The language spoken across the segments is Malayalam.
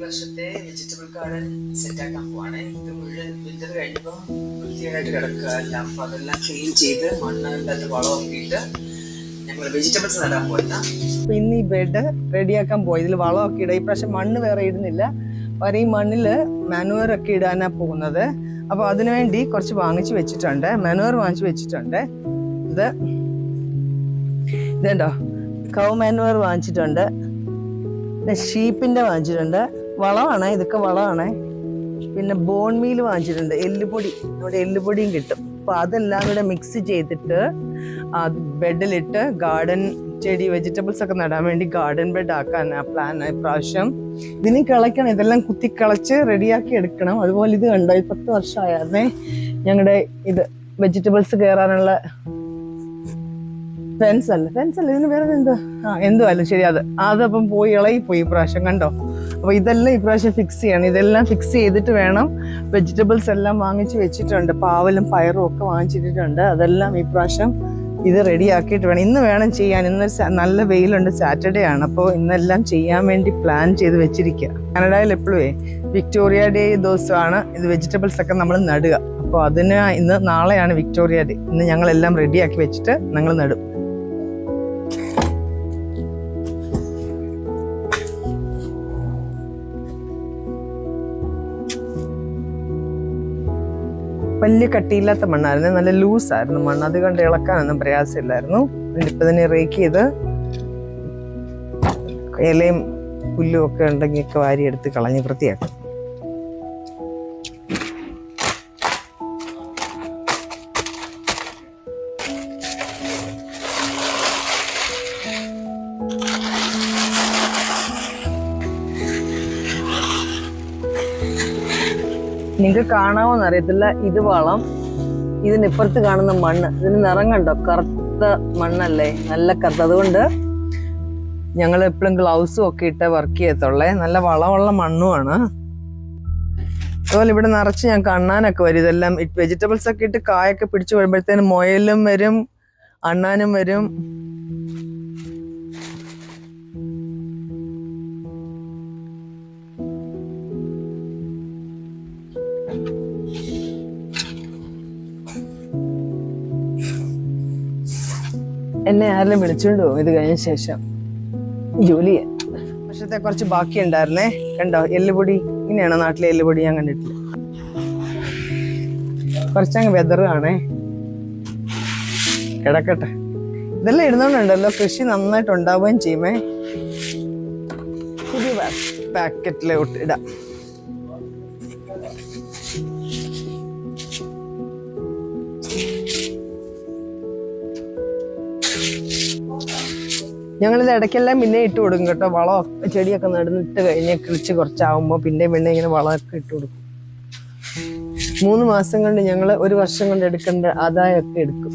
വർഷത്തെ വെജിറ്റബിൾ ഗാർഡൻ സെറ്റാക്കാൻ പോവാണ്. ഇത് മുഴുവൻ വിന്റർ കഴിയുമ്പോൾ വൃത്തിയായിട്ട് കിടക്കുക എല്ലാം. അപ്പോൾ അതെല്ലാം ക്ലീൻ ചെയ്ത് മണ്ണിൻ്റെ അകത്ത് വളമൊക്കെ ഇട്ട് ഞങ്ങൾ വെജിറ്റബിൾസ് നടാൻ പോയിട്ടാ. അപ്പോൾ ഇന്ന് ഈ ബെഡ് റെഡിയാക്കാൻ പോയി. ഇതിൽ വളമൊക്കെ ഇടുക. ഈ പ്രാവശ്യം മണ്ണ് വേറെ ഇടുന്നില്ല, പകരം ഈ മണ്ണിൽ മാനുവറൊക്കെ ഇടാനാണ് പോകുന്നത്. അപ്പോൾ അതിനുവേണ്ടി കുറച്ച് വാങ്ങിച്ച് വെച്ചിട്ടുണ്ട്. മാനുവർ വാങ്ങിച്ച് വെച്ചിട്ടുണ്ട്. ഇതുണ്ടോ, കൗ മാനുവർ വാങ്ങിച്ചിട്ടുണ്ട്, പിന്നെ ഷീപ്പിൻ്റെ വാങ്ങിച്ചിട്ടുണ്ട്. വളമാണ്, ഇതൊക്കെ വളമാണ്. പിന്നെ ബോൺ മീൽ വാങ്ങിച്ചിട്ടുണ്ട്, എല്ലുപൊടി. നമ്മുടെ എല്ലുപൊടിയും കിട്ടും. അപ്പോൾ അതെല്ലാം കൂടെ മിക്സ് ചെയ്തിട്ട് ബെഡിലിട്ട് ഗാർഡൻ ചെടി വെജിറ്റബിൾസ് ഒക്കെ നടാൻ വേണ്ടി ഗാർഡൻ ബെഡ് ആക്കാനാണ് പ്ലാൻ. ഇപ്രാവശ്യം ഇതിന് കിളയ്ക്കണം, ഇതെല്ലാം കുത്തി കിളച്ച് റെഡിയാക്കി എടുക്കണം. അതുപോലെ ഇത് കണ്ടോ, 10 വർഷമായിരുന്നേ ഞങ്ങളുടെ ഇത് വെജിറ്റബിൾസ് കയറാനുള്ള ഫെൻസ് അല്ല ഇതിന് വേറെ എന്തോ അല്ല, ശരി. അതപ്പം പോയി ഇളകിപ്പോയി ഇപ്രാവശ്യം, കണ്ടോ. അപ്പോൾ ഇതെല്ലാം ഇപ്രാവശ്യം ഫിക്സ് ചെയ്യണം. ഇതെല്ലാം ഫിക്സ് ചെയ്തിട്ട് വേണം. വെജിറ്റബിൾസ് എല്ലാം വാങ്ങിച്ച് വെച്ചിട്ടുണ്ട്, പാവലും പയറും ഒക്കെ വാങ്ങിച്ചിട്ടുണ്ട്. അതെല്ലാം ഇപ്രാവശ്യം ഇത് റെഡിയാക്കിയിട്ട് വേണം. ഇന്ന് വേണം ചെയ്യാൻ. ഇന്ന് നല്ല വെയിലുണ്ട്, സാറ്റർഡേ ആണ്. അപ്പോൾ ഇന്നെല്ലാം ചെയ്യാൻ വേണ്ടി പ്ലാൻ ചെയ്ത് വെച്ചിരിക്കുക. കാനഡയിൽ എപ്പോഴും വിക്ടോറിയ ഡേ ദിവസമാണ് ഇത് വെജിറ്റബിൾസ് ഒക്കെ നമ്മൾ നടുക. അപ്പോൾ അതിന് നാളെയാണ് വിക്ടോറിയ ഡേ. ഇന്ന് ഞങ്ങളെല്ലാം റെഡിയാക്കി വെച്ചിട്ട് ഞങ്ങൾ നടും. വലിയ കട്ടിയില്ലാത്ത മണ്ണായിരുന്നു, നല്ല ലൂസായിരുന്നു മണ്ണ്. അതുകൊണ്ട് ഇളക്കാനൊന്നും പ്രയാസമില്ലായിരുന്നു. ഇപ്പം തന്നെ റേക്ക് ചെയ്ത് ഇലയും പുല്ലും ഒക്കെ ഉണ്ടെങ്കിലൊക്കെ വാരിയെടുത്ത് കളഞ്ഞ് വൃത്തിയാക്കും. നിങ്ങൾക്ക് കാണാമോന്ന് അറിയത്തില്ല, ഇത് വളം, ഇതിനിപ്പുറത്ത് കാണുന്ന മണ്ണ്. ഇതിന് നിറം കണ്ടോ, കറുത്ത മണ്ണല്ലേ, നല്ല കറുത്ത. അതുകൊണ്ട് ഞങ്ങൾ എപ്പോഴും ഗ്ലൗസും ഒക്കെ ഇട്ട് വർക്ക് ചെയ്യത്തുള്ളേ. നല്ല വളമുള്ള മണ്ണുമാണ്. അതുപോലെ ഇവിടെ നിറച്ച് ഞാൻ കണ്ണാനൊക്കെ വരും. ഇതെല്ലാം വെജിറ്റബിൾസ് ഒക്കെ ഇട്ട് കായൊക്കെ പിടിച്ചു വരുമ്പോഴത്തേനും മുയലും വരും, അണ്ണാനും വരും. എന്നെ ആരെല്ലാം വിളിച്ചോണ്ട് പോകും ഇത് കഴിഞ്ഞ ശേഷം ജോലി ചെയ്യാൻ. വർഷത്തെ കുറച്ച് ബാക്കി ഉണ്ടായിരുന്നേ, കണ്ടോ. എല്ലുപൊടി ഇങ്ങനെയാണോ നാട്ടിലെ എല്ലുപൊടി? ഞാൻ കണ്ടിട്ടില്ല. കുറച്ചങ്ങ് വെതറാണേ, കിടക്കട്ടെ. ഇതെല്ലാം ഇടുന്നോണ്ടുണ്ടല്ലോ കൃഷി നന്നായിട്ട് ഉണ്ടാവുകയും ചെയ്യുമേ. പുതിയ പാക്കറ്റിലോട്ട് ഇടാം. ഞങ്ങളിത് ഇടയ്ക്കെല്ലാം പിന്നെ ഇട്ട് കൊടുക്കും കേട്ടോ. വളം ചെടിയൊക്കെ നടന്നിട്ട് കഴിഞ്ഞ് കിളിച്ച് കുറച്ചാവുമ്പോൾ പിന്നെ ഇങ്ങനെ വളമൊക്കെ ഇട്ട് കൊടുക്കും. 3 മാസം കൊണ്ട് ഞങ്ങൾ 1 വർഷം കൊണ്ട് എടുക്കേണ്ട ആദായമൊക്കെ എടുക്കും.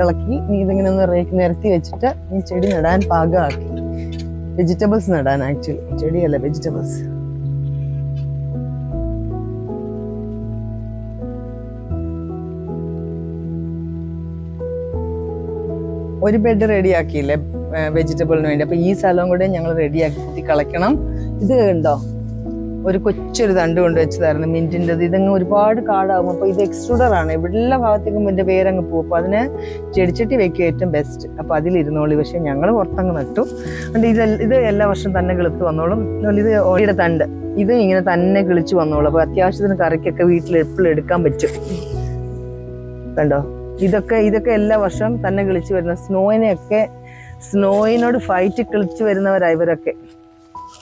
ഇളക്കി ഇതിങ്ങനെ ഒന്ന് നിരത്തി വെച്ചിട്ട് ഈ ചെടി നടാൻ പാകമാക്കി. വെജിറ്റബിൾസ് നടാൻ, ആക്ച്വലി ചെടിയല്ല, വെജിറ്റബിൾസ്. ഒരു ബെഡ് റെഡിയാക്കിയില്ലേ വെജിറ്റബിളിന് വേണ്ടി. അപ്പൊ ഈ സ്ഥലവും കൂടെ ഞങ്ങൾ റെഡിയാക്കി കുത്തി കളയ്ക്കണം. ഇത് ഉണ്ടോ, ഒരു കൊച്ചൊരു തണ്ട് കൊണ്ട് വെച്ചതായിരുന്നു മിന്റിൻ്റെത്. ഇതങ്ങ് ഒരുപാട് കാടാകും. അപ്പോൾ ഇത് എക്സ്ട്രൂഡറാണ്, എല്ലാ ഭാഗത്തേക്കും ഇതിൻ്റെ വേരങ്ങ് പോകും. അപ്പോൾ അതിന് ചെടിച്ചട്ടി വെക്കുക ഏറ്റവും ബെസ്റ്റ്. അപ്പോൾ അതിലിരുന്നോളൂ. പക്ഷേ ഞങ്ങൾ പുറത്തങ്ങ് നട്ടു. അതുകൊണ്ട് ഇത് എല്ലാ വർഷവും തന്നെ കിളുത്ത് വന്നോളും. ഇത് ഓടിയുടെ തണ്ട്, ഇത് ഇങ്ങനെ തന്നെ കിളിച്ച് വന്നോളും. അപ്പോൾ അത്യാവശ്യത്തിന് കറിക്കൊക്കെ വീട്ടിൽ എപ്പോഴും എടുക്കാൻ പറ്റും. കണ്ടോ, ഇതൊക്കെ എല്ലാ വർഷവും തന്നെ കിളിച്ച് വരുന്ന സ്നോയിനോട് ഫൈറ്റ് കിളിച്ച് വരുന്നവരാണ് ഇവരൊക്കെ,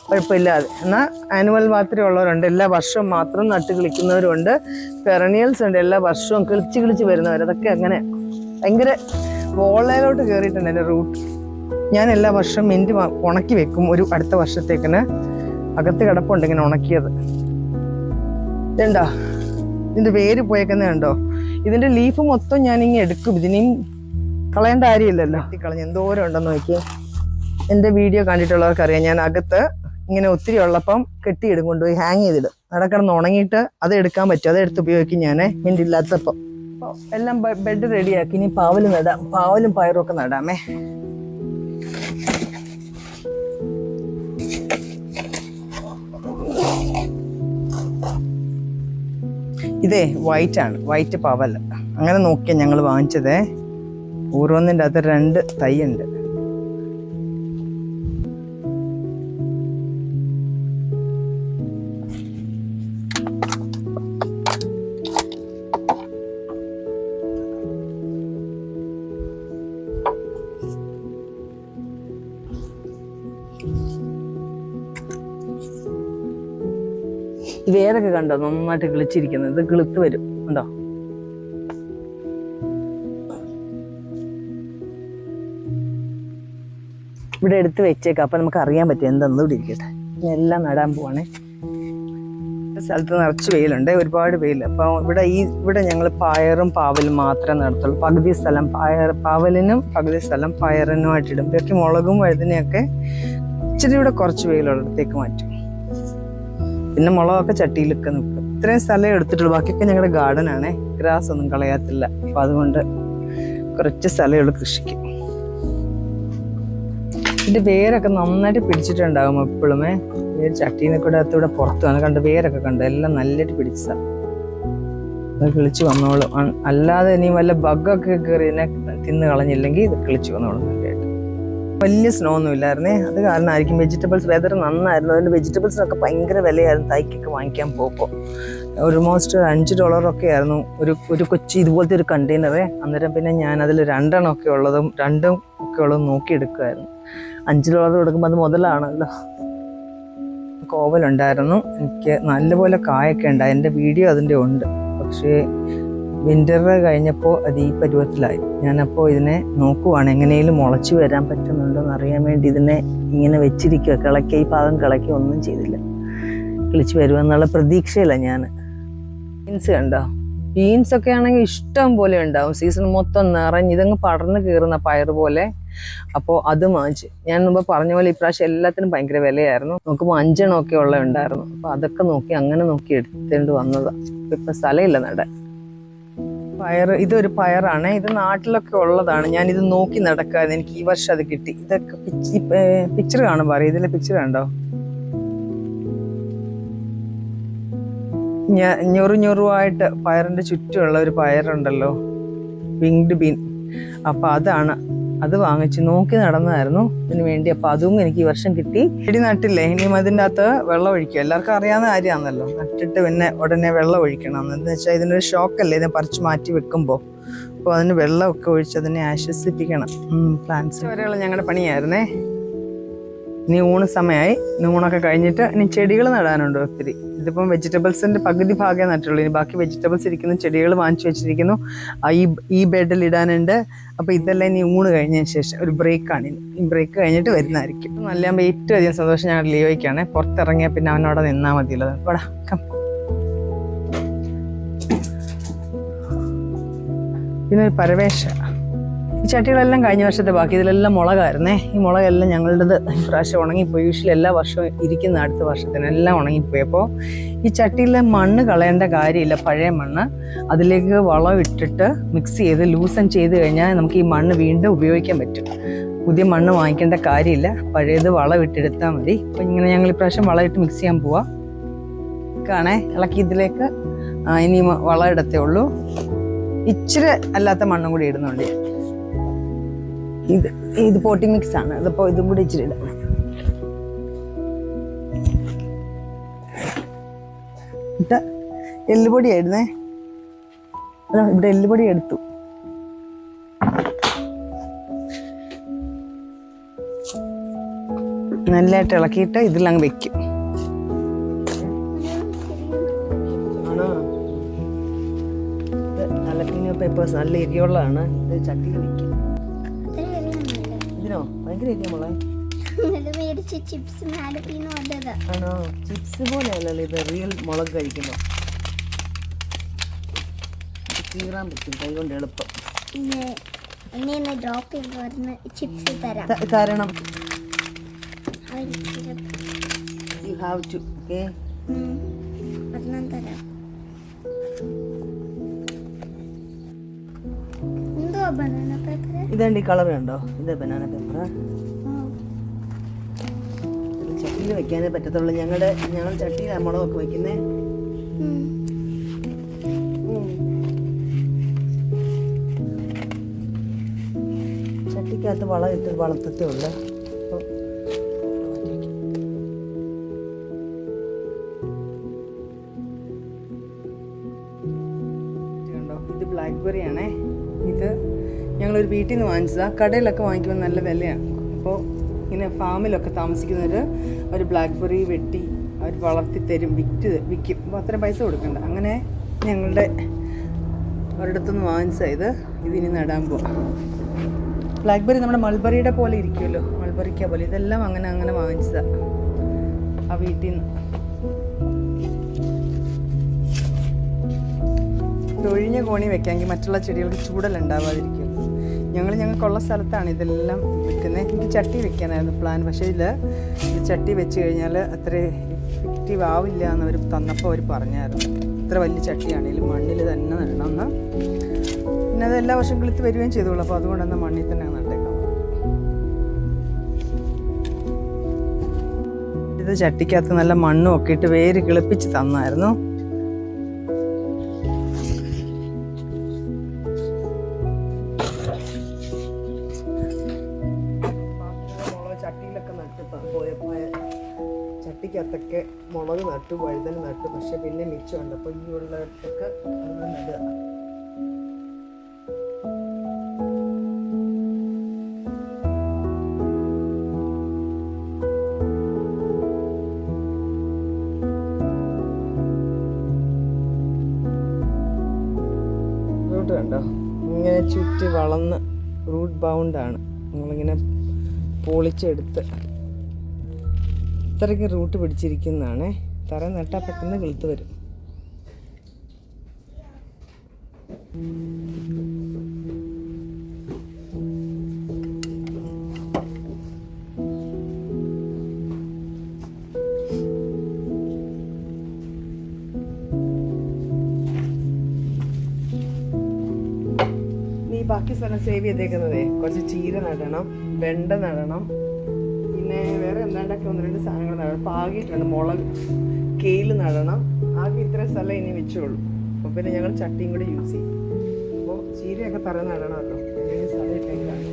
കുഴപ്പമില്ലാതെ. എന്നാൽ ആനുവൽ മാത്രമേ ഉള്ളവരുണ്ട്, എല്ലാ വർഷവും മാത്രം നട്ട് കിളിക്കുന്നവരുണ്ട്. പെറനിയൽസ് ഉണ്ട്, എല്ലാ വർഷവും കിളിച്ച് വരുന്നവർ. അതൊക്കെ അങ്ങനെ ഭയങ്കര വോളയിലോട്ട് കയറിയിട്ടുണ്ട് എൻ്റെ റൂട്ട്. ഞാൻ എല്ലാ വർഷവും മിൻറ്റ് ഉണക്കി വെക്കും ഒരു അടുത്ത വർഷത്തേക്കിന്. അകത്ത് കിടപ്പുണ്ട് ഇങ്ങനെ ഉണക്കിയത്. ഇതുണ്ടോ, ഇതിൻ്റെ വേര് പോയേക്കുന്നതുണ്ടോ. ഇതിൻ്റെ ലീഫ് മൊത്തം ഞാനിങ്ങനെ എടുക്കും. ഇതിനെയും കളയേണ്ട കാര്യമില്ലല്ലോ. കളഞ്ഞ് എന്തോരം ഉണ്ടെന്ന് നോക്കിയേ. എൻ്റെ വീഡിയോ കണ്ടിട്ടുള്ളവർക്കറിയാം, ഞാൻ അകത്ത് ഇങ്ങനെ ഒത്തിരി ഉള്ളപ്പം കെട്ടിയിടും, കൊണ്ടുപോയി ഹാങ് ചെയ്തിടും. നടക്കിടന്ന് ഉണങ്ങിയിട്ട് അത് എടുക്കാൻ പറ്റും, അത് എടുത്ത് ഉപയോഗിക്കും ഞാൻ മിണ്ടില്ലാത്തപ്പം. അപ്പോൾ എല്ലാം ബെഡ് റെഡിയാക്കി. ഇനി പാവൽ നടാം, പാവലും പയറും ഒക്കെ നടാമേ. ഇതേ വൈറ്റ് ആണ്, വൈറ്റ് പവൽ. അങ്ങനെ നോക്കിയാൽ ഞങ്ങൾ വാങ്ങിച്ചതേ. ഓരോന്നിൻ്റെ അകത്ത് 2 തൈ ഉണ്ട്. വേരൊക്കെ കണ്ടോ നന്നായിട്ട് കിളിച്ചിരിക്കുന്നത്. ഇത് കിളുത്ത് വരും ഉണ്ടോ. ഇവിടെ എടുത്ത് വെച്ചേക്കാം, അപ്പം നമുക്ക് അറിയാൻ പറ്റും എന്താണെന്ന്. ഇവിടെ ഇരിക്കട്ടെ, എല്ലാം നടാൻ പോവാണേ. സ്ഥലത്ത് നിറച്ച് വെയിലുണ്ട്, ഒരുപാട് വെയിൽ. അപ്പോൾ ഇവിടെ ഞങ്ങൾ പയറും പാവലും മാത്രമേ നടത്തുള്ളൂ. പകുതി സ്ഥലം പാവലിനും പകുതി സ്ഥലം പയറിനുമായിട്ടിടും. ഇതൊക്കെ മുളകും വഴുതനയൊക്കെ ഇച്ചിരി ഇവിടെ കുറച്ച് വെയിലുള്ളിടത്തേക്ക് മാറ്റും. പിന്നെ മുളകൊക്കെ ചട്ടിയിലൊക്കെ നിൽക്കും. ഇത്രയും സ്ഥലം എടുത്തിട്ടുള്ളൂ, ബാക്കിയൊക്കെ ഞങ്ങളുടെ ഗാർഡനാണേ. ഗ്രാസ് ഒന്നും കളയാത്തില്ല. അപ്പം അതുകൊണ്ട് കുറച്ച് സ്ഥലമുള്ളൂ കൃഷിക്ക്. ഇതിൻ്റെ വേരൊക്കെ നന്നായിട്ട് പിടിച്ചിട്ടുണ്ടാകും എപ്പോഴുമേ. വേര് ചട്ടീനെ കൂടെ അകത്തൂടെ പുറത്തു വന്ന് കണ്ട് വേരൊക്കെ കണ്ട് എല്ലാം നല്ലതായിട്ട് പിടിച്ച അത് കിളിച്ച് വന്നോളും. അല്ലാതെ ഇനി വല്ല ബഗ്ഗൊക്കെ കയറി ഇതിനെ തിന്ന് കളഞ്ഞില്ലെങ്കിൽ ഇത് കിളിച്ച് വന്നോളും നല്ലതായിട്ട്. വലിയ സ്നോ ഒന്നും ഇല്ലായിരുന്നേ, അത് കാരണമായിരിക്കും. വെജിറ്റബിൾസ് വെതർ നന്നായിരുന്നു, അതുകൊണ്ട് വെജിറ്റബിൾസിനൊക്കെ ഭയങ്കര വിലയായിരുന്നു. തൈക്കൊക്കെ വാങ്ങിക്കാൻ പോകുമ്പോൾ ഓൾമോസ്റ്റ് $5 ആയിരുന്നു ഒരു കൊച്ചി ഇതുപോലത്തെ ഒരു കണ്ടെയ്നറേ. അന്നേരം പിന്നെ ഞാൻ അതിൽ 2 ഒക്കെ ഉള്ളതും നോക്കിയെടുക്കുമായിരുന്നു. $5 കൊടുക്കുമ്പോൾ അത് മുതലാണല്ലോ. കോവലുണ്ടായിരുന്നു, എനിക്ക് നല്ലപോലെ കായൊക്കെ ഉണ്ടായി. എൻ്റെ വീഡിയോ അതിൻ്റെ ഉണ്ട്. പക്ഷേ വിൻ്റർ കഴിഞ്ഞപ്പോൾ അത് ഈ പരുവത്തിലായി. ഞാനപ്പോൾ ഇതിനെ നോക്കുവാണ് എങ്ങനെയും മുളച്ച് വരാൻ പറ്റുന്നുണ്ടോ എന്ന് അറിയാൻ വേണ്ടി ഇതിനെ ഇങ്ങനെ വെച്ചിരിക്കുക. ഈ ഭാഗം കിളക്കി ഒന്നും ചെയ്തില്ല. കിളിച്ച് വരുമെന്നുള്ള പ്രതീക്ഷയില്ല ഞാൻ. ബീൻസ് കണ്ടോ, ബീൻസൊക്കെ ആണെങ്കിൽ ഇഷ്ടം പോലെ ഉണ്ടാവും. സീസൺ മൊത്തം നിറഞ്ഞ് ഇതങ്ങ് പടർന്ന് കയറുന്ന പയർ പോലെ. അപ്പോൾ അത് വാങ്ങിച്ച് ഞാൻ മുമ്പ് പറഞ്ഞ പോലെ ഇപ്രാവശ്യം എല്ലാത്തിനും ഭയങ്കര വിലയായിരുന്നു. നോക്കുമ്പോൾ 5 ഒക്കെ ഉണ്ടായിരുന്നു. അപ്പോൾ അതൊക്കെ അങ്ങനെ നോക്കി എടുത്തേണ്ടി വന്നതാണ്. ഇപ്പം സ്ഥലമില്ല നടാൻ. ഇതൊരു പയറാണ്. ഇത് നാട്ടിലൊക്കെ ഉള്ളതാണ്. ഞാനിത് നോക്കി നടക്കാതെ എനിക്ക് ഈ വർഷം അത് കിട്ടി. ഇതൊക്കെ പിക്ചർ കാണുമ്പോൾ അറിയാം. ഇതിലെ പിക്ചർ കണ്ടോ, ഞൊറുവായിട്ട് പയറിന്റെ ചുറ്റുമുള്ള ഒരു പയറുണ്ടല്ലോ, വിങ്ഡ് ബീൻ. അപ്പൊ അത് വാങ്ങിച്ച് നോക്കി നടന്നതായിരുന്നു ഇതിന് വേണ്ടി. അപ്പൊ അതും എനിക്ക് ഈ വർഷം കിട്ടി. ചെടി നട്ടില്ലേ, ഇനിയും അതിൻ്റെ അകത്ത് വെള്ളം ഒഴിക്കുക. എല്ലാവർക്കും അറിയാവുന്ന കാര്യമാണല്ലോ. നട്ടിട്ട് പിന്നെ ഉടനെ വെള്ളം ഒഴിക്കണം. എന്ന് വെച്ചാൽ ഇതിനൊരു ഷോക്കല്ലേ ഇതിനെ പറിച്ച് മാറ്റി വെക്കുമ്പോൾ. അപ്പോൾ അതിന് വെള്ളമൊക്കെ ഒഴിച്ച് അതിനെ ആശ്വസിപ്പിക്കണം. പ്ലാന്റ്സ് വരെയുള്ള ഞങ്ങളുടെ പണിയായിരുന്നേ. ഇനി ഊണ് സമയമായി. ഊണൊക്കെ കഴിഞ്ഞിട്ട് ഇനി ചെടികൾ നടാനുണ്ട് ഒത്തിരി. ഇതിപ്പം വെജിറ്റബിൾസിൻ്റെ പകുതി ഭാഗമേ നട്ടുള്ളൂ. ഇനി ബാക്കി വെജിറ്റബിൾസ് ഇരിക്കുന്നു, ചെടികൾ വാങ്ങിച്ചു വെച്ചിരിക്കുന്നു. ഈ ബെഡിൽ ഇടാനുണ്ട്. അപ്പോൾ ഇതെല്ലാം ഇനി ഊണ് കഴിഞ്ഞതിന് ശേഷം ഒരു ബ്രേക്കാണ്. ഈ ബ്രേക്ക് കഴിഞ്ഞിട്ട് വരുന്നതായിരിക്കും. നല്ലതാകുമ്പോൾ ഏറ്റവും അധികം സന്തോഷം ഞങ്ങളുടെ ലിയോയ്ക്കാണ്. പുറത്തിറങ്ങിയാൽ പിന്നെ അവനോടെ നിന്നാൽ മതിയല്ലോ. ഇവിടെ പിന്നെ ഒരു പരവേശ. ഈ ചട്ടികളെല്ലാം കഴിഞ്ഞ വർഷത്തെ ബാക്കി. ഇതിലെല്ലാം മുളകായിരുന്നേ. ഈ മുളകെല്ലാം ഞങ്ങളുടേത് ഇപ്രാവശ്യം ഉണങ്ങിപ്പോയി. യൂഷ്വലി എല്ലാ വർഷവും ഇരിക്കുന്ന അടുത്ത വർഷത്തിനെല്ലാം ഉണങ്ങിപ്പോയി. അപ്പോൾ ഈ ചട്ടിയിലെ മണ്ണ് കളയേണ്ട കാര്യമില്ല. പഴയ മണ്ണ് അതിലേക്ക് വളം ഇട്ടിട്ട് മിക്സ് ചെയ്ത് ലൂസൻ ചെയ്ത് കഴിഞ്ഞാൽ നമുക്ക് ഈ മണ്ണ് വീണ്ടും ഉപയോഗിക്കാൻ പറ്റും. പുതിയ മണ്ണ് വാങ്ങിക്കേണ്ട കാര്യമില്ല. പഴയത് വളം ഇട്ടെടുത്താൽ മതി. അപ്പം ഇങ്ങനെ ഞങ്ങൾ ഇപ്രാവശ്യം വളം ഇട്ട് മിക്സ് ചെയ്യാൻ പോവാം. ഇളക്കി ഇതിലേക്ക് ഇനി വളം ഇടത്തേ ഉള്ളൂ. ഇച്ചിരി അല്ലാത്ത മണ്ണും കൂടി ഇടുന്നുണ്ട്. ഇത് പോട്ടിംഗ് മിക്സ് ആണ്. അതിപ്പോൾ ഇതും കൂടി ഇച്ചിരി ഇടാം. എല്ലുപൊടി ആയിരുന്നേ. ഇവിടെ എല്ലുപൊടി എടുത്തു. നല്ലതായിട്ട് ഇളക്കിയിട്ട് ഇതിലങ്ങ് വെക്കും. ആണോ, ജലപ്പീനോ പേപ്പേഴ്സ് നല്ല എരിയുള്ളതാണ്. ഇത് ചട്ടിയിൽ വെക്കും. ഇതിനോ ഭയങ്കര എരിയ മോളെ. ആണോ, ചിപ്സ് പോലെ അല്ലല്ലോ ഇത്. റിയൽ മുളക് കഴിക്കുമ്പോൾ കീറാൻ പറ്റും കൈ കൊണ്ട് എളുപ്പം. തരണം. You have to, okay? ഇതാണ്ട് ഈ കളർ കണ്ടോ, ഇത് ബനാന പേപ്പർ. ചട്ടിയിൽ വെക്കാനേ പറ്റത്തുള്ളൂ. ഞങ്ങൾ ചട്ടിയിലാണ് മുളകൊക്കെ വെക്കുന്നേ. ചട്ടിക്കകത്ത് വളം ഇട്ട് വളർത്തത്തേ ഉള്ളൂ. അപ്പോൾ കണ്ടോ, ഇത് ബ്ലാക്ക്ബെറി ആണേ. ഇത് ഞങ്ങളൊരു വീട്ടിൽ നിന്ന് വാങ്ങിച്ചതാണ്. കടയിലൊക്കെ വാങ്ങിക്കുമ്പോൾ നല്ല വിലയാണ്. അപ്പോൾ ഇങ്ങനെ ഫാമിലൊക്കെ താമസിക്കുന്നവർ ഒരു ബ്ലാക്ക്ബെറി വെട്ടി അവർ വളർത്തി തരും, വിൽക്കും. അപ്പോൾ അത്രയും പൈസ കൊടുക്കണ്ട. അങ്ങനെ ഞങ്ങളുടെ ഒരിടത്തുനിന്ന് വാങ്ങിച്ചത് ഇതിനി നടാൻ പോവാം. ബ്ലാക്ക്ബെറി നമ്മുടെ മൾബറിയുടെ പോലെ ഇരിക്കുമല്ലോ, മൾബറിക്ക പോലെ. ഇതെല്ലാം അങ്ങനെ വാങ്ങിച്ചതാണ് ആ വീട്ടിൽ നിന്ന്. ഒഴിഞ്ഞ കോണി വെക്കാമെങ്കിൽ മറ്റുള്ള ചെടികൾക്ക് ചൂടലുണ്ടാവാതിരിക്കും. ഞങ്ങൾക്കുള്ള സ്ഥലത്താണ് ഇതെല്ലാം വെക്കുന്നത്. എനിക്ക് ചട്ടി വെക്കാനായിരുന്നു പ്ലാൻ. പക്ഷേ ഇത് ചട്ടി വെച്ച് കഴിഞ്ഞാൽ അത്ര എഫക്റ്റീവ് ആവില്ല എന്നവർ തന്നപ്പോൾ അവർ പറഞ്ഞായിരുന്നു. ഇത്ര വലിയ ചട്ടിയാണെങ്കിലും മണ്ണിൽ തന്നെ നടണമെന്ന്. പിന്നെ അത് എല്ലാ വർഷം കിളുത്ത് വരികയും ചെയ്തോളൂ. അപ്പോൾ അതുകൊണ്ടെന്നാൽ മണ്ണിൽ തന്നെ നട്ടേക്കാം. ഇത് ചട്ടിക്കകത്ത് നല്ല മണ്ണും ഒക്കെ ഇട്ട് വേര് കിളിപ്പിച്ച് തന്നായിരുന്നു. ചട്ടിയിലൊക്കെ നട്ട് ചട്ടിക്കകത്തൊക്കെ മുളക് നട്ടു, വഴുതന നട്ടു. പക്ഷെ പിന്നെ മിച്ചമുണ്ട്. അപ്പോൾ ഈ ഉള്ളിടത്തൊക്കെ അത് നടുക. റൂട്ട് കണ്ടോ, ഇങ്ങനെ ചുറ്റി വളർന്ന് റൂട്ട് ബൗണ്ടാണ്. നമ്മളിങ്ങനെ പൊളിച്ചെടുത്ത് ഇത്രയ്ക്ക് റൂട്ട് പിടിച്ചിരിക്കുന്നതാണ്. തറ നട്ടാൽ പെട്ടെന്ന് കിളുത്ത് വരും. ഈ ബാക്കി സ്ഥലം സേവ് ചെയ്തേക്കുന്നതേ കുറച്ച് ചീര നടണം, വെണ്ട നടണം, പിന്നെ വേറെ എന്താണ്ടൊക്കെ 1-2 സാധനങ്ങൾ നടണം. പാകിയിട്ടുണ്ട്. മുളക്, കെയില് നടണം. ആകെ ഇത്ര സ്ഥലം ഇനി വെച്ചുള്ളൂ. അപ്പോൾ പിന്നെ ഞങ്ങൾ ചട്ടിയും കൂടി യൂസ് ചെയ്യും. അപ്പോൾ ചീരയൊക്കെ തറ നടണമല്ലോ. സ്ഥലം ഇട്ടേക്കാണ്.